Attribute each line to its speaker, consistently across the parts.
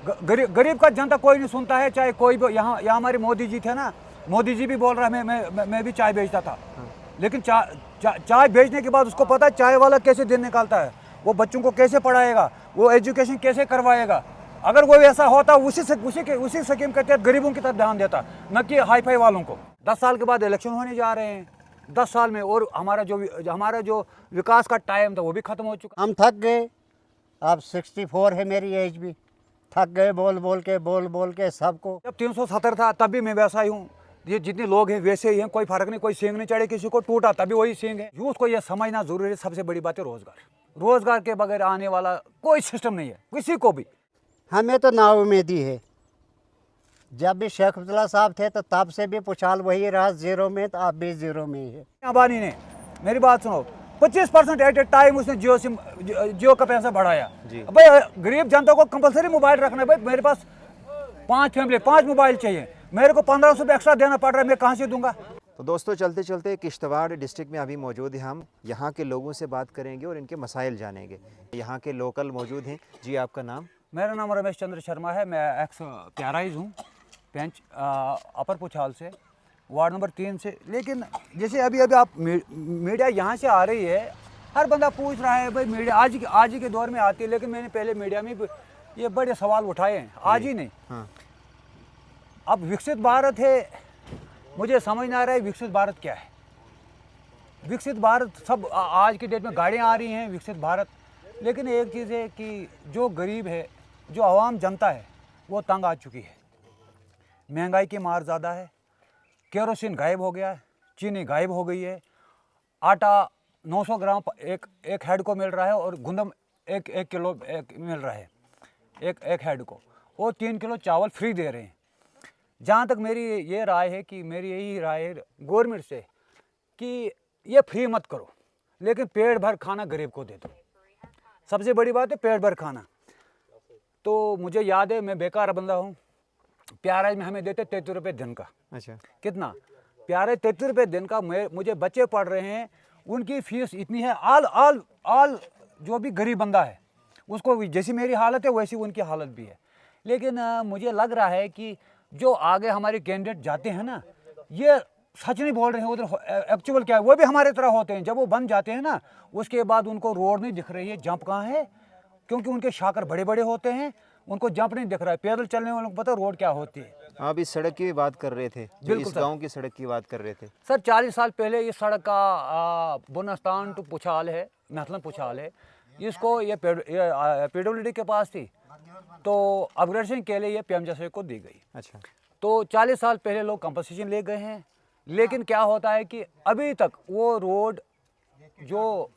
Speaker 1: गरीब का जनता कोई नहीं सुनता है। चाहे कोई भी यहाँ हमारे मोदी जी थे ना, मोदी जी भी बोल रहा है मैं भी चाय बेचता था। लेकिन चाय बेचने के बाद उसको पता है चाय वाला कैसे दिन निकालता है, वो बच्चों को कैसे पढ़ाएगा, वो एजुकेशन कैसे करवाएगा। अगर वो ऐसा होता उसी स्कीम के तहत गरीबों की तरफ ध्यान देता, न कि हाई फाई वालों को। 10 साल के बाद इलेक्शन होने जा रहे हैं, 10 साल में, और हमारा जो विकास का टाइम था वो भी खत्म हो चुका।
Speaker 2: हम थक गए, अब 64 है मेरी एज भी, थक गए बोल बोल के सबको।
Speaker 1: जब 370 था तब भी मैं वैसा ही हूँ, ये जितने लोग हैं वैसे ही हैं, कोई फर्क नहीं, कोई सींग नहीं चढ़े, किसी को टूटा तभी वही सींग है। यूथ को ये समझना जरूरी है। सबसे बड़ी बात है रोजगार के बगैर आने वाला कोई सिस्टम नहीं है किसी को भी।
Speaker 2: हमें तो नाउम्मीदी है। जब भी शेख अब्दुल्ला साहब थे तो तब से भी पुछाल वही रहा, 0 में, तो अब भी 0 में है।
Speaker 1: अंबानी ने, मेरी बात सुनो, 25% एट ए टाइम उसने जियो का पैसा बढ़ाया। भाई गरीब जनता को कंपलसरी मोबाइल रखना है। भाई मेरे पास 5 फैमिली, 5 मोबाइल चाहिए, मेरे को 1500 रुपये एक्स्ट्रा देना पड़ रहा है, मैं कहाँ से दूंगा।
Speaker 3: तो दोस्तों चलते चलते किश्तवाड़ डिस्ट्रिक्ट में अभी मौजूद हैं हम, यहाँ के लोगों से बात करेंगे और इनके मसाइल जानेंगे। यहाँ के लोकल मौजूद हैं। जी आपका नाम?
Speaker 1: मेरा नाम रमेश चंद्र शर्मा है, मैं एक्स प्याराइज हूँ, पेंच अपर पुछाल से, वार्ड नंबर 3 से। लेकिन जैसे अभी आप मीडिया यहाँ से आ रही है, हर बंदा पूछ रहा है भाई मीडिया आज ही के दौर में आती है, लेकिन मैंने पहले मीडिया में ये बड़े सवाल उठाए हैं, आज ही नहीं।
Speaker 3: हाँ।
Speaker 1: अब विकसित भारत है, मुझे समझ ना आ रहा है विकसित भारत क्या है। विकसित भारत सब आज की डेट में गाड़ियाँ आ रही हैं, विकसित भारत। लेकिन एक चीज़ है कि जो गरीब है, जो आवाम जनता है, वो तंग आ चुकी है। महंगाई की मार ज़्यादा है, केरोसिन गायब हो गया है, चीनी गायब हो गई है, आटा 900 ग्राम एक हेड को मिल रहा है, और गुंदम एक किलो मिल रहा है एक हेड को, और 3 किलो चावल फ्री दे रहे हैं। जहाँ तक मेरी ये राय है कि मेरी यही राय है गवर्नमेंट से कि ये फ्री मत करो, लेकिन पेट भर खाना गरीब को दे दो। सबसे बड़ी बात है पेट भर खाना। तो मुझे याद है, मैं बेकार बंदा हूँ, प्याराज में हमें देते 33 रुपये दिन का।
Speaker 3: अच्छा,
Speaker 1: कितना प्याराज 33 रुपये दिन का। मुझे बच्चे पढ़ रहे हैं, उनकी फीस इतनी है। आल जो भी गरीब बंदा है उसको जैसी मेरी हालत है वैसी उनकी हालत भी है। लेकिन मुझे लग रहा है कि जो आगे हमारे कैंडिडेट जाते हैं ना, ये सच नहीं बोल रहे हैं, उधर एक्चुअल क्या है। वो भी हमारे तरह होते हैं, जब वो बन जाते हैं ना, उसके बाद उनको रोड नहीं दिख रही है, जंप कहाँ है, क्योंकि उनके शाकर बड़े बड़े होते हैं, उनको जंप नहीं दिख रहा है। पैदल चलने वालों को पता रोड क्या होती है।
Speaker 3: आप इस सड़क की भी बात कर रहे थे, जो इस गांव की सड़क की बात कर रहे थे।
Speaker 1: सर 40 साल पहले इस सड़क का बुनस्तान टू पुछाल है, महतलन पुछाल है, इसको ये PWD के पास थी, तो अपग्रेडेशन के लिए ये PMJSY को दी गई।
Speaker 3: अच्छा,
Speaker 1: तो 40 साल पहले लोग कंपनसेशन ले गए हैं। लेकिन क्या होता है कि अभी तक वो रोड जो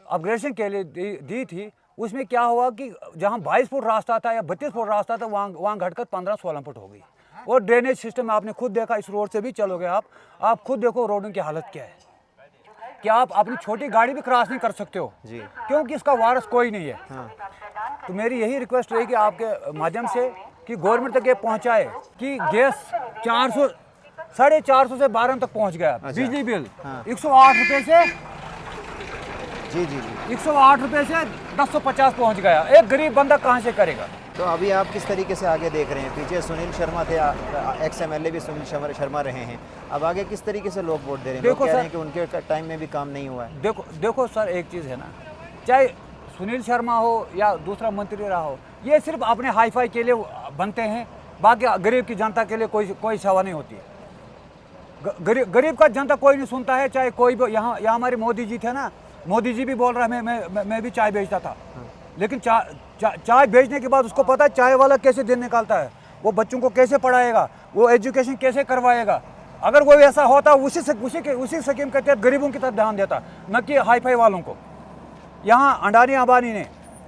Speaker 1: अपग्रेडेशन के लिए दी थी, उसमें क्या हुआ कि जहाँ 22 फुट रास्ता था या 32 फुट रास्ता था, वहाँ घटकर 15-16 फुट हो गई। और ड्रेनेज सिस्टम आपने खुद देखा, इस रोड से भी चलोगे आप खुद देखो रोडों की हालत क्या है, कि आप अपनी छोटी गाड़ी भी क्रॉस नहीं कर सकते हो
Speaker 3: जी, क्योंकि
Speaker 1: इसका वारस कोई नहीं है।
Speaker 3: हाँ।
Speaker 1: तो मेरी यही रिक्वेस्ट रहेगी आपके माध्यम से कि गवर्नमेंट तक ये पहुँचाए कि गैस 450 से 12 तक पहुँच गया। बिजली बिल 108 रुपये से
Speaker 3: जी
Speaker 1: 108 रुपये से 1050 पहुँच गया। एक गरीब बंदा कहाँ से करेगा।
Speaker 3: तो अभी आप किस तरीके से आगे देख रहे हैं? पीछे सुनील शर्मा थे, एक्स MLA भी सुनील शर्मा रहे हैं, अब आगे किस तरीके से लोग वोट दे रहे हैं? लोग कह रहे हैं कि उनके टाइम में भी काम नहीं हुआ है।
Speaker 1: देखो सर, एक चीज़ है ना, चाहे सुनील शर्मा हो या दूसरा मंत्री रहा हो, ये सिर्फ अपने हाई फाई के लिए बनते हैं, बाकी गरीब की जनता के लिए कोई सेवा नहीं होती है। गरीब का जनता कोई नहीं सुनता है। चाहे कोई भी यहाँ हमारे मोदी जी थे ना, मोदी जी भी बोल रहा है मैं भी चाय बेचता था। लेकिन चाय बेचने के बाद उसको पता है चाय वाला कैसे दिन निकालता है, वो बच्चों को कैसे पढ़ाएगा, वो एजुकेशन कैसे करवाएगा। अगर वो ऐसा होता उसी स्कीम के तहत गरीबों की तरफ ध्यान देता, न कि हाई फाई वालों को। यहाँ अंबानी ने,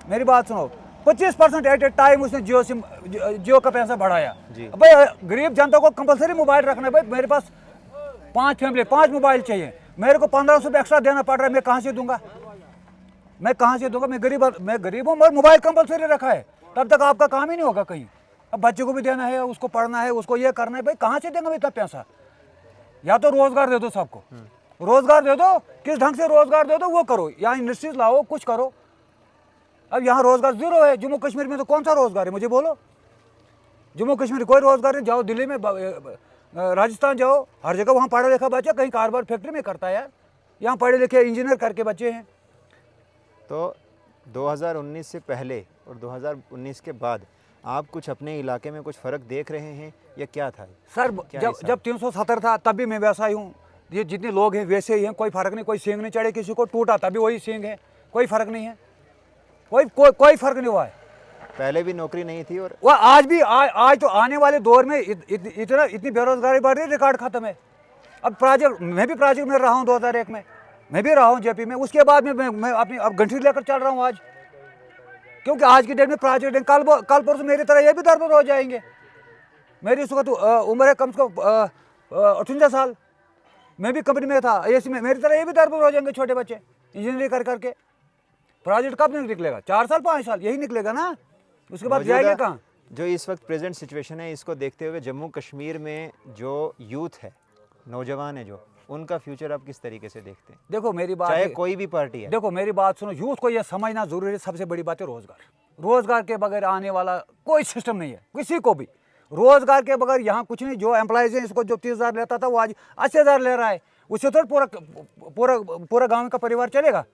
Speaker 1: मेरी बात सुनो, 25% एट ए टाइम उसने जियो का पैसा बढ़ाया। भाई गरीब जनता को कंपलसरी मोबाइल रखना है। भाई मेरे पास 5 फैमिली, 5 मोबाइल चाहिए, मेरे को 1500 रुपये एक्स्ट्रा देना पड़ रहा है, मैं कहाँ से दूंगा। मैं गरीब हूँ, मगर मोबाइल कंपलसरी रखा है, तब तक आपका काम ही नहीं होगा कहीं। अब बच्चे को भी देना है, उसको पढ़ना है, उसको ये करना है, भाई कहाँ से देंगे इतना पैसा। या तो रोजगार दे दो सबको, रोजगार दे दो, किस ढंग से रोजगार दे दो वो करो, या इंडस्ट्रीज लाओ, कुछ करो। अब यहाँ रोजगार जीरो है। जम्मू कश्मीर में तो कौन सा रोजगार है, मुझे बोलो। जम्मू कश्मीर कोई रोजगार नहीं। जाओ दिल्ली में, राजस्थान जाओ, हर जगह वहाँ पढ़ा लिखा बच्चा कहीं कारोबार फैक्ट्री में करता है यार। यहाँ पढ़े लिखे इंजीनियर करके बच्चे हैं।
Speaker 3: तो 2019 से पहले और 2019 के बाद आप कुछ अपने इलाके में कुछ फ़र्क देख रहे हैं या क्या था?
Speaker 1: सर जब 370 था तब भी मैं वैसा ही हूँ। ये जितने लोग हैं वैसे ही हैं, कोई फर्क नहीं। कोई सींग नहीं चढ़े किसी को, टूटा तभी वही सींग है, कोई फर्क नहीं है। कोई फर्क नहीं हुआ है।
Speaker 3: पहले भी नौकरी नहीं थी और
Speaker 1: वह आज भी आज तो आने वाले दौर में इतनी बेरोजगारी बढ़ रही है, रिकॉर्ड खत्म है। अब प्रोजेक्ट, मैं भी प्रोजेक्ट में रहा हूँ 2001 में, मैं भी रहा हूँ जेपी में। उसके बाद में मैं अपनी अब गंठी लेकर चल रहा हूँ आज, क्योंकि आज की डेट में प्रोजेक्ट कल परसों मेरी तरह ये भी दरबदर हो जाएंगे। मेरी इस वक्त उम्र है कम से कम 58 साल, मैं भी कंपनी में था, ऐसे में मेरी तरह ये भी दरबदर हो जाएंगे छोटे बच्चे इंजीनियरिंग कर करके। प्रोजेक्ट कब निकलेगा? 4 साल 5 साल यही निकलेगा ना, उसके बाद जाएंगे कहाँ?
Speaker 3: जो इस वक्त प्रेजेंट सिचुएशन है, इसको देखते हुए जम्मू कश्मीर में जो यूथ है, नौजवान है, जो उनका फ्यूचर आप किस तरीके से देखते हैं?
Speaker 1: देखो मेरी बात,
Speaker 3: चाहे कोई भी पार्टी है,
Speaker 1: देखो मेरी बात सुनो, यूथ को यह समझना जरूरी है। सबसे बड़ी बात है रोजगार। रोजगार के बगैर आने वाला कोई सिस्टम नहीं है किसी को भी। रोजगार के बगैर यहाँ कुछ नहीं। जो एम्प्लॉयज है, इसको जो 30,000 लेता था वो आज 80,000 ले रहा है। उससे तो पूरा गाँव का परिवार चलेगा।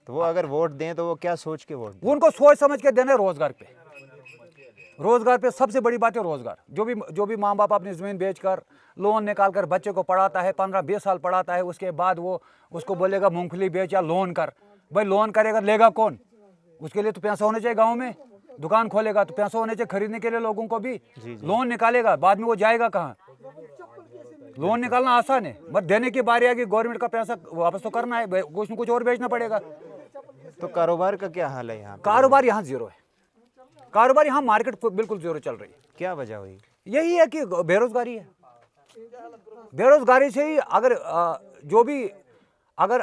Speaker 3: तो वो अगर वोट दें तो वो क्या सोच के वोट दें?
Speaker 1: उनको सोच समझ के देना रोजगार पे। रोजगार पे सबसे बड़ी बात है रोजगार। जो भी माँ बाप अपनी ज़मीन बेचकर लोन निकाल कर बच्चे को पढ़ाता है, 15-20 साल पढ़ाता है, उसके बाद वो उसको बोलेगा मूंगफली बेच या लोन कर। भाई लोन करेगा, लेगा कौन? उसके लिए तो पैसा होना चाहिए। गाँव में दुकान खोलेगा तो पैसा होना चाहिए खरीदने के लिए लोगों को भी। लोन निकालेगा, बाद में वो जाएगा कहाँ? लोन निकालना आसान है, बट देने की बारी आएगी, गवर्नमेंट का पैसा वापस तो करना है, कुछ न कुछ और बेचना पड़ेगा।
Speaker 3: तो कारोबार का क्या हाल है यहाँ पे?
Speaker 1: कारोबार यहाँ जीरो है। कारोबार यहाँ मार्केट बिल्कुल जीरो चल रही है।
Speaker 3: क्या वजह हुई?
Speaker 1: यही है कि बेरोजगारी है। बेरोजगारी से ही अगर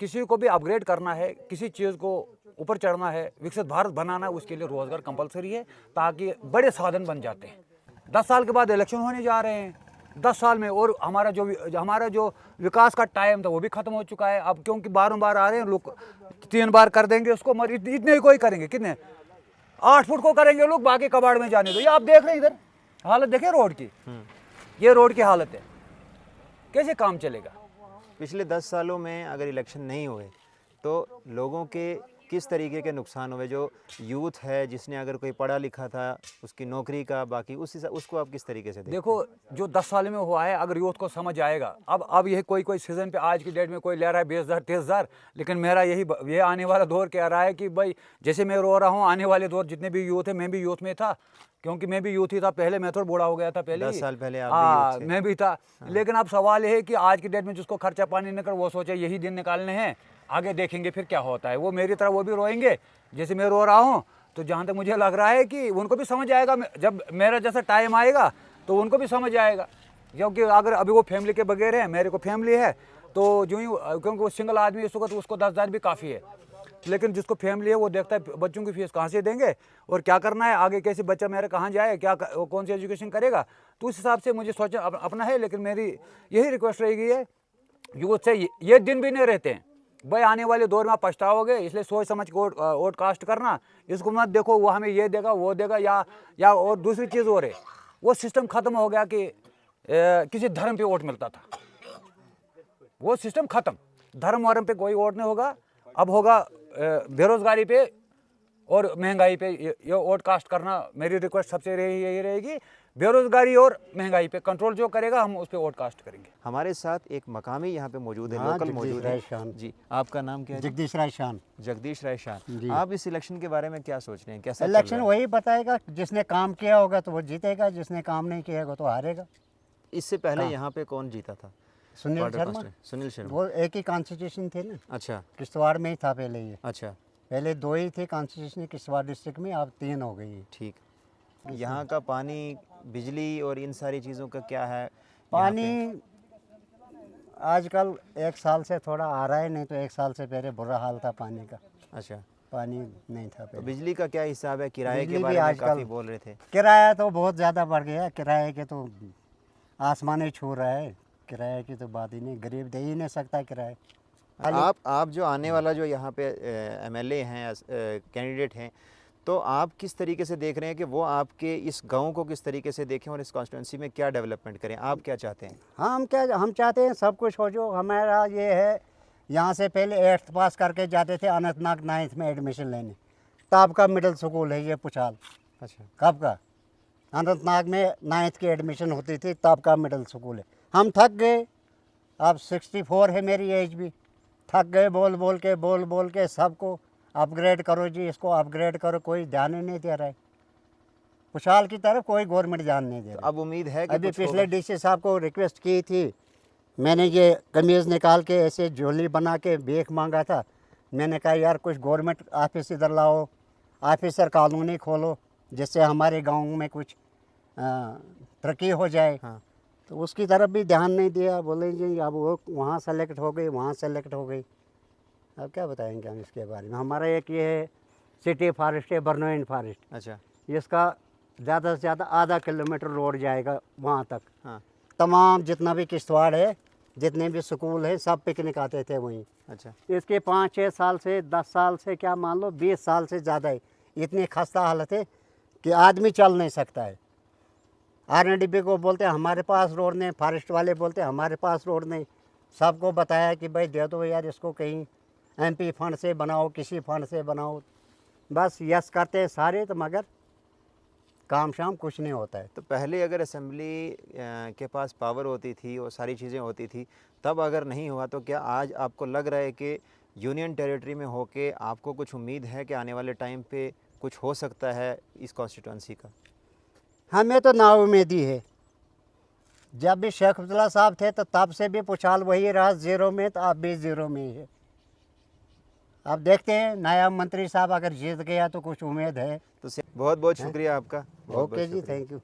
Speaker 1: किसी को भी अपग्रेड करना है, किसी चीज़ को ऊपर चढ़ना है, विकसित भारत बनाना है, उसके लिए रोजगार कंपलसरी है, ताकि बड़े साधन बन जाते हैं। 10 साल के बाद इलेक्शन होने जा रहे हैं, 10 साल में, और हमारा जो विकास का टाइम था वो भी खत्म हो चुका है। अब क्योंकि बार आ रहे हैं लोग, 3 बार कर देंगे उसको, मगर इतने ही कोई करेंगे। कितने? 8 फुट को करेंगे लोग, बाकी कबाड़ में जाने दो। ये आप देख रहे हैं, इधर हालत देखें रोड की, ये रोड की हालत है, कैसे काम चलेगा?
Speaker 3: पिछले 10 सालों में अगर इलेक्शन नहीं हुए तो लोगों के किस तरीके के नुकसान हुए? जो यूथ है, जिसने अगर कोई पढ़ा लिखा था, उसकी नौकरी का, बाकी उसको आप किस तरीके से
Speaker 1: देखो, जो 10 साल में हुआ है, अगर यूथ को समझ आएगा। अब यह कोई सीजन पे आज की डेट में कोई ले रहा है 20,000 23,000, लेकिन मेरा ये आने वाला दौर कह रहा है कि भाई जैसे मैं रो रहा हूँ, आने वाले दौर जितने भी यूथ है, मैं भी यूथ में था, क्योंकि मैं भी यूथ ही था पहले। मैं थोड़ा बूढ़ा हो गया था पहले,
Speaker 3: 10 साल पहले आप
Speaker 1: मैं भी था। लेकिन अब सवाल ये है कि आज की डेट में जिसको खर्चा पानी निकल, वो सोचे यही दिन निकालने हैं, आगे देखेंगे फिर क्या होता है। वो मेरी तरह वो भी रोएंगे जैसे मैं रो रहा हूँ। तो जहाँ तक मुझे लग रहा है कि उनको भी समझ आएगा, जब मेरा जैसा टाइम आएगा तो उनको भी समझ आएगा। क्योंकि अगर अभी वो फैमिली के बगैर है, मेरे को फैमिली है, तो जो ही, क्योंकि वो सिंगल आदमी इस वक्त, उसको 10,000 भी काफ़ी है। लेकिन जिसको फैमिली है वो देखता है बच्चों की फीस कहाँ से देंगे और क्या करना है आगे, कैसे बच्चा मेरा कहाँ जाए, क्या कौन सी एजुकेशन करेगा। तो उस हिसाब से मुझे सोचा अपना है। लेकिन मेरी यही रिक्वेस्ट रहेगी है यूथ से, ये दिन भी नहीं रहते हैं भाई, आने वाले दौर में आप पछताओगे। इसलिए सोच समझ के वोट कास्ट करना। इसको मत देखो वो हमें ये देगा वो देगा, या और दूसरी चीज़ और है। वो सिस्टम ख़त्म हो गया कि किसी धर्म पे वोट मिलता था, वो सिस्टम ख़त्म। धर्म वर्म पे कोई वोट नहीं होगा, अब होगा बेरोजगारी पे और महंगाई पे ये वोट कास्ट करना। मेरी रिक्वेस्ट सबसे यही रहेगी, बेरोजगारी और महंगाई पे कंट्रोल जो करेगा हम उस पर वोट कास्ट करेंगे।
Speaker 3: हमारे साथ एक मकामी यहाँ पे मौजूद है, लोकल मौजूद है। जी, आपका नाम क्या है?
Speaker 2: जगदीश राय शान।
Speaker 3: जगदीश राय शान, आप इस इलेक्शन के बारे में क्या सोच रहे हैं? कैसा
Speaker 2: इलेक्शन वही बताएगा, जिसने काम किया होगा तो वो जीतेगा, जिसने काम नहीं किया होगा तो हारेगा।
Speaker 3: इससे पहले यहाँ पे कौन जीता था?
Speaker 2: सुनील शर्मा।
Speaker 3: सुनील शर्मा,
Speaker 2: वो एक ही कॉन्स्टिट्यूशन थे ना।
Speaker 3: अच्छा,
Speaker 2: किश्तवाड़ में ही था पहले ये।
Speaker 3: अच्छा,
Speaker 2: पहले 2 ही थे कॉन्स्टिट्यूशन किश्तवाड़ डिस्ट्रिक्ट में, अब 3 हो गई।
Speaker 3: ठीक। यहाँ का पानी, बिजली और इन सारी चीज़ों का क्या है?
Speaker 2: पानी आजकल 1 साल से थोड़ा आ रहा है, नहीं तो 1 साल से पहले बुरा हाल था पानी का।
Speaker 3: अच्छा,
Speaker 2: पानी नहीं था
Speaker 3: तो
Speaker 2: पहले।
Speaker 3: बिजली का क्या हिसाब है? किराए के
Speaker 2: बिजली
Speaker 3: बारे
Speaker 2: भी
Speaker 3: में
Speaker 2: आजकल
Speaker 3: काफ़ी बोल रहे थे।
Speaker 2: किराया तो बहुत ज़्यादा बढ़ गया, किराए के तो आसमान ही छू रहा है। किराए की तो बात ही नहीं, गरीब दे ही नहीं सकता किराया।
Speaker 3: आप जो आने वाला जो यहाँ पे एमएलए हैं, कैंडिडेट हैं, तो आप किस तरीके से देख रहे हैं कि वो आपके इस गांव को किस तरीके से देखें और इस कॉन्स्टिट्यूंसी में क्या डेवलपमेंट करें? आप क्या चाहते हैं?
Speaker 2: हम चाहते हैं सब कुछ हो। जो हमारा ये है, यहाँ से पहले 8th पास करके जाते थे अनंतनाग 9th में एडमिशन लेने, तब का मिडिल स्कूल है ये पुछाल।
Speaker 3: अच्छा,
Speaker 2: कब का? अनंतनाग में 9th की एडमिशन होती थी, तब का मिडिल स्कूल है। हम थक गए, अब 64 है मेरी एज भी, थक गए बोल बोल के सबको अपग्रेड करो जी, इसको अपग्रेड करो, कोई ध्यान ही नहीं दे रहा है। पुछाल की तरफ कोई गवर्नमेंट ध्यान नहीं दे रहा।
Speaker 3: अब उम्मीद है कि
Speaker 2: अभी
Speaker 3: कुछ
Speaker 2: पिछले
Speaker 3: होगा?
Speaker 2: डीसी साहब को रिक्वेस्ट की थी, मैंने ये कमीज़ निकाल के ऐसे झोली बना के भीख मांगा था। मैंने कहा यार कुछ गवर्नमेंट ऑफिस इधर लाओ, ऑफिसर कॉलोनी खोलो, जिससे हमारे गांव में कुछ तरक्की हो जाए।
Speaker 3: हाँ।
Speaker 2: तो उसकी तरफ भी ध्यान नहीं दिया। बोले जी अब वो वहाँ सेलेक्ट हो गई, वहाँ सेलेक्ट हो गई। अब क्या बताएंगे हम इसके बारे में। हमारा एक ये है सिटी फॉरेस्ट है, बर्नोइन फॉरेस्ट,
Speaker 3: अच्छा,
Speaker 2: इसका ज़्यादा से ज़्यादा आधा किलोमीटर रोड जाएगा वहाँ तक।
Speaker 3: हाँ,
Speaker 2: तमाम जितना भी किश्तवाड़ है, जितने भी स्कूल हैं, सब पिकनिक आते थे वहीं।
Speaker 3: अच्छा,
Speaker 2: इसके 5-6 साल से 10 साल से क्या मान लो 20 साल से ज़्यादा है, इतनी खस्ता हालत है कि आदमी चल नहीं सकता है। RNDB को बोलते हैं हमारे पास रोड नहीं, फॉरेस्ट वाले बोलते हैं हमारे पास रोड नहीं। सबको बताया कि भाई दे दो यार इसको, कहीं MP फंड से बनाओ, किसी फंड से बनाओ। बस यस करते हैं सारे, तो मगर काम शाम कुछ नहीं होता है।
Speaker 3: तो पहले अगर असेंबली के पास पावर होती थी और सारी चीज़ें होती थी, तब अगर नहीं हुआ, तो क्या आज आपको लग रहा है कि यूनियन टेरिटरी में होके आपको कुछ उम्मीद है कि आने वाले टाइम पे कुछ हो सकता है इस कॉन्स्टिट्यूंसी का?
Speaker 2: हमें तो नाउम्मीदी है। जब भी शेख अब्दुल्ला साहब थे तो तब से भी पुछाल वही रहा, 0 में, तो अब भी 0 में ही है। अब देखते हैं नया मंत्री साहब अगर जीत गया तो कुछ उम्मीद है।
Speaker 3: तो बहुत बहुत शुक्रिया आपका। बहुत बहुत
Speaker 2: ओके जी,
Speaker 3: शुक्रिया।
Speaker 2: Thank you.